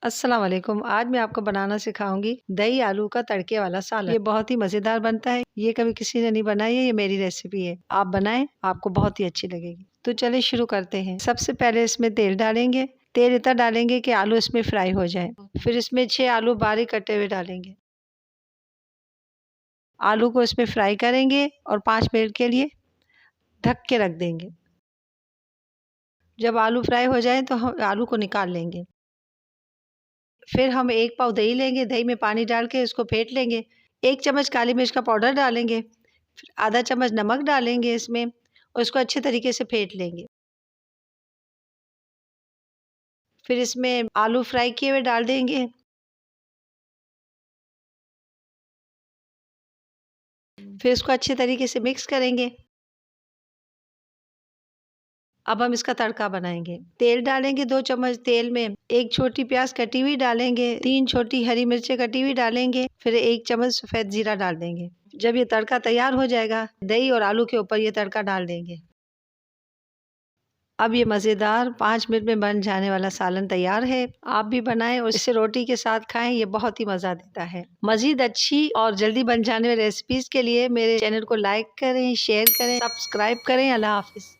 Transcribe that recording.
अस्सलाम वालेकुम। आज मैं आपको बनाना सिखाऊंगी दही आलू का तड़के वाला सालन। ये बहुत ही मजेदार बनता है। ये कभी किसी ने नहीं बनाई है, ये मेरी रेसिपी है। आप बनाएं, आपको बहुत ही अच्छी लगेगी। तो चलिए शुरू करते हैं। सबसे पहले इसमें तेल डालेंगे। तेल इतना डालेंगे कि आलू इसमें फ्राई हो जाए। फिर इसमें 6 आलू बारीक कटे हुए डालेंगे। आलू को इसमें फ्राई करेंगे और 5 मिनट के लिए ढक के रख देंगे। जब आलू फ्राई हो जाए तो हम आलू को निकाल लेंगे। फिर हम 1 पाव दही लेंगे, दही में पानी डाल के उसको फेंट लेंगे। 1 चम्मच काली मिर्च का पाउडर डालेंगे, फिर आधा चम्मच नमक डालेंगे इसमें और इसको अच्छे तरीके से फेंट लेंगे। फिर इसमें आलू फ्राई किए हुए डाल देंगे। फिर इसको अच्छे तरीके से मिक्स करेंगे। अब हम इसका तड़का बनाएंगे। तेल डालेंगे 2 चम्मच तेल में 1 छोटी प्याज कटी हुई डालेंगे, 3 छोटी हरी मिर्चें कटी हुई डालेंगे, फिर 1 चम्मच सफेद जीरा डाल देंगे। जब ये तड़का तैयार हो जाएगा, दही और आलू के ऊपर ये तड़का डाल देंगे। अब ये मज़ेदार 5 मिनट में बन जाने वाला सालन तैयार है। आप भी बनाएं और इसे रोटी के साथ खाएं, ये बहुत ही मज़ा देता है। मज़ीद अच्छी और जल्दी बन जाने वाली रेसिपीज़ के लिए मेरे चैनल को लाइक करें, शेयर करें, सब्सक्राइब करें। अल्लाह हाफ़िज़।